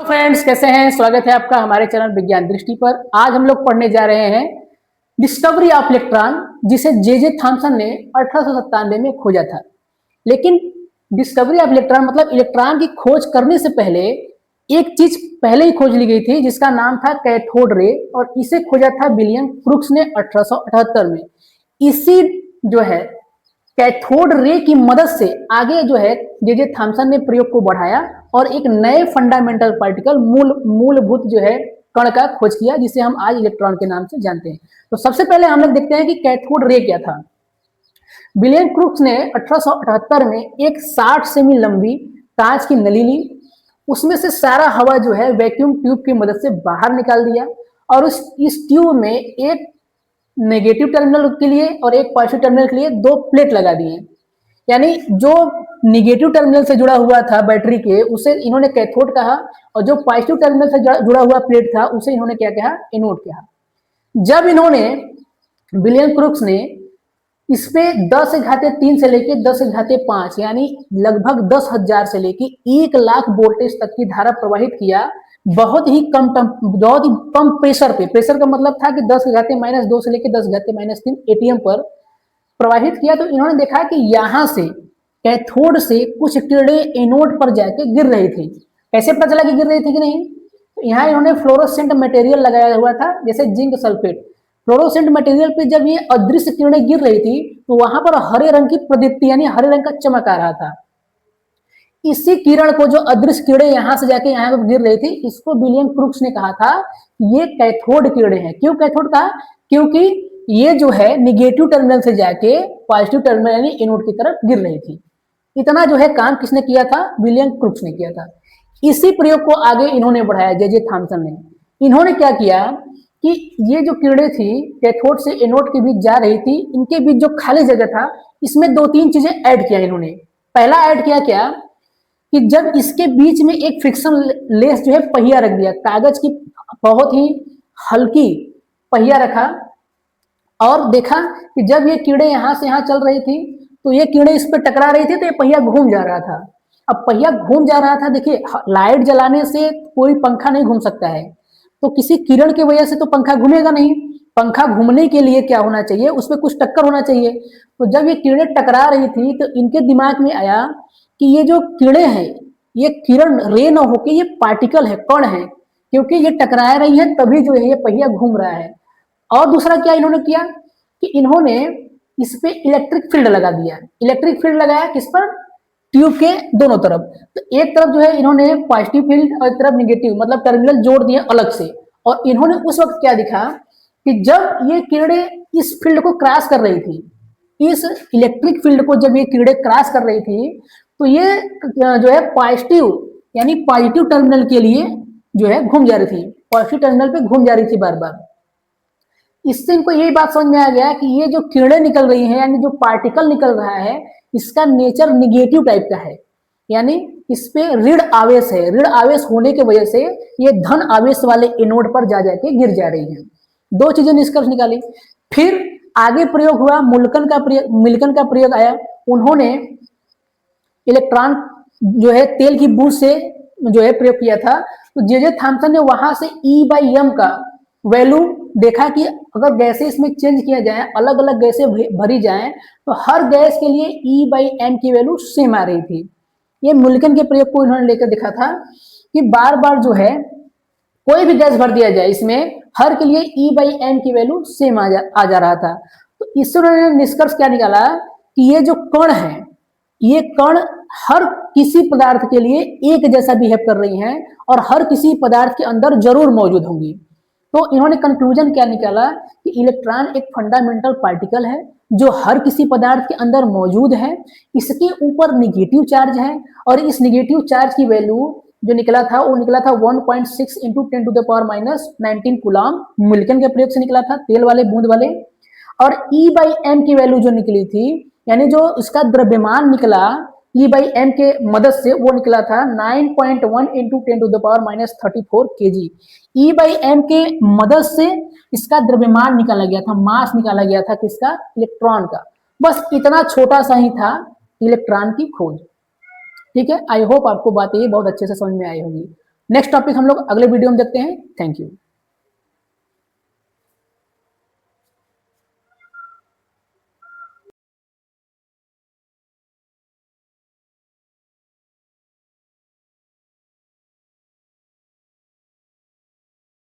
Friends, कैसे हैं? स्वागत है आपका हमारे चैनल विज्ञान दृष्टि पर। आज हम लोग पढ़ने जा रहे हैं डिस्कवरी ऑफ इलेक्ट्रॉन, जिसे जे थॉमसन ने 1897 में खोजा था। लेकिन डिस्कवरी ऑफ इलेक्ट्रॉन मतलब इलेक्ट्रॉन की खोज करने से पहले एक चीज पहले ही खोज ली गई थी, जिसका नाम था कैथोड रे, और इसे खोजा था विलियम क्रूक्स ने 1878 में। इसी जो है कैथोड रे की मदद से आगे जो है जे थॉमसन ने प्रयोग को बढ़ाया और एक नए फंडामेंटल पार्टिकल मूलभूत जो है कण का खोज किया, जिसे हम आज इलेक्ट्रॉन के नाम से जानते हैं। तो सबसे पहले हम लोग देखते हैं कि कैथोड रे क्या था। विलियम क्रूक्स ने 1878 में एक 60 सेमी लंबी कांच की नली ली, उसमें से सारा हवा जो है वैक्यूम ट्यूब की मदद से बाहर निकाल दिया और इस ट्यूब में एक नेगेटिव टर्मिनल के लिए और एक पॉजिटिव टर्मिनल के लिए दो प्लेट लगा दिए। यानी जो निगेटिव टर्मिनल से जुड़ा हुआ था बैटरी के, उसे इन्होंने कैथोड कहा, और जो पॉजिटिव टर्मिनल से जुड़ा हुआ प्लेट था उसे इन्होंने क्या कहा? एनोड कहा। जब इन्होंने विलियम क्रूक्स ने इस पे 10⁻³ से लेके 10⁻5 यानी लगभग 10,000 से लेके 1,00,000 वोल्टेज तक की धारा प्रवाहित किया, बहुत ही कम प्रेशर पे। प्रेशर का मतलब था कि 10⁻² से लेके 10⁻³ एटीएम पर प्रवाहित किया। तो इन्होंने देखा कि यहां से कैथोड से कुछ किरणें एनोड पर जाके गिर रही थी। कैसे पता चला कि गिर रही थी कि नहीं? तो यहाँ इन्होंने फ्लोरोसेंट मटेरियल लगाया हुआ था, जैसे जिंक सल्फेट। फ्लोरोसेंट मटेरियल पे जब ये अदृश्य किरणें गिर रही थी तो वहां पर हरे रंग की प्रदीप्ति यानी हरे रंग का चमक आ रहा था। इसी किरण को, जो अदृश्य किरणें यहां से जाके यहाँ पर गिर रही थी, इसको विलियम क्रूक्स ने कहा था ये कैथोड किरणें हैं। क्यों कैथोड कहा? क्योंकि ये जो है निगेटिव टर्मिनल से जाके पॉजिटिव टर्मिनल यानी एनोड की तरफ गिर रही थी। इतना जो है काम किसने किया था? विलियम क्रूक्स ने किया था। इसी प्रयोग को आगे इन्होंने बढ़ाया जे थॉमसन ने। इन्होंने क्या किया कि ये जो किरणें थी कैथोड से एनोड के बीच जा रही थी, इनके बीच जो खाली जगह था, इसमें दो तीन चीजें ऐड किया इन्होंने। पहला ऐड किया क्या कि जब इसके बीच में एक फ्रिक्शन लेस जो है पहिया रख दिया, कागज की बहुत ही हल्की पहिया रखा, और देखा कि जब ये कीड़े यहां से यहां चल रही थी तो ये कीड़े इस पर टकरा रही थी, तो ये पहिया घूम जा रहा था। अब पहिया घूम जा रहा था, देखिए लाइट जलाने से कोई पंखा नहीं घूम सकता है, तो किसी किरण की वजह से तो पंखा घूमेगा नहीं। पंखा घूमने के लिए क्या होना चाहिए? उसमें कुछ टक्कर होना चाहिए। तो जब ये किरणें टकरा रही थी तो इनके दिमाग में आया कि ये जो किरणें हैं, ये किरण रे न होके ये पार्टिकल है, कण है, क्योंकि ये टकरा रही है तभी जो है ये पहिया घूम रहा है। और दूसरा क्या इन्होंने किया कि इन्होंने इस पे इलेक्ट्रिक फील्ड लगा दिया। इलेक्ट्रिक फील्ड लगाया किस पर? ट्यूब के दोनों तरफ। तो एक तरफ जो है इन्होंने पॉजिटिव फील्ड और एक तरफ निगेटिव, मतलब टर्मिनल जोड़ दिए अलग से। और इन्होंने उस वक्त क्या दिखा कि जब ये किरणें इस फील्ड को क्रॉस कर रही थी, इस इलेक्ट्रिक फील्ड को जब ये किरणें क्रॉस कर रही थी, तो ये जो है पॉजिटिव यानी पॉजिटिव टर्मिनल के लिए जो है घूम जा रही थी, पॉजिटिव टर्मिनल पे घूम जा रही थी बार बार। इससे इनको यही बात समझ में आ गया कि ये जो किरणें निकल रही हैं यानी जो पार्टिकल निकल रहा है, इसका नेचर निगेटिव टाइप का है, यानी इस पे ऋण आवेश है। ऋण आवेश होने की वजह से ये धन आवेश वाले एनोड पर जा जाके गिर जा रही हैं। दो चीजें निष्कर्ष निकाली। फिर आगे प्रयोग हुआ, मिल्कन का प्रयोग आया। उन्होंने इलेक्ट्रॉन जो है तेल की बूंद से जो है प्रयोग किया था। तो जे थॉमसन ने वहां से E/m का वैल्यू देखा कि अगर गैसें इसमें चेंज किया जाए, अलग अलग गैसें भरी जाएं, तो हर गैस के लिए E/m की वैल्यू सेम आ रही थी। ये मिल्कन के प्रयोग को इन्होंने लेकर देखा था कि बार बार जो है कोई भी गैस भर दिया जाए इसमें, हर के लिए E/m की वैल्यू सेम आ जा रहा था। तो इससे उन्होंने निष्कर्ष क्या निकाला कि ये जो कण है, ये कण हर किसी पदार्थ के लिए एक जैसा बिहेव कर रही हैं और हर किसी पदार्थ के अंदर जरूर मौजूद होंगी। तो इन्होंने कंक्लूजन क्या निकाला कि इलेक्ट्रॉन एक फंडामेंटल पार्टिकल है जो हर किसी पदार्थ के अंदर मौजूद है। इसके ऊपर निगेटिव चार्ज है और इस निगेटिव चार्ज की वैल्यू जो निकला था वो निकला था 1.6 × 10⁻⁻19 कूलम। मिल्कन के प्रयोग से निकला था, तेल वाले बूंद वाले। और E/m की वैल्यू जो निकली थी, यानी जो इसका द्रव्यमान निकला E/m के मदद से, वो निकला था 9.1 × 10⁻34 kg। E/m के मदद से इसका द्रव्यमान निकाला गया था, मास निकाला गया था किसका? इलेक्ट्रॉन का। बस इतना छोटा सा ही था इलेक्ट्रॉन की खोज। ठीक है, आई होप आपको बात ये बहुत अच्छे से समझ में आई होगी। नेक्स्ट टॉपिक हम लोग अगले वीडियो में देखते हैं। Thank you.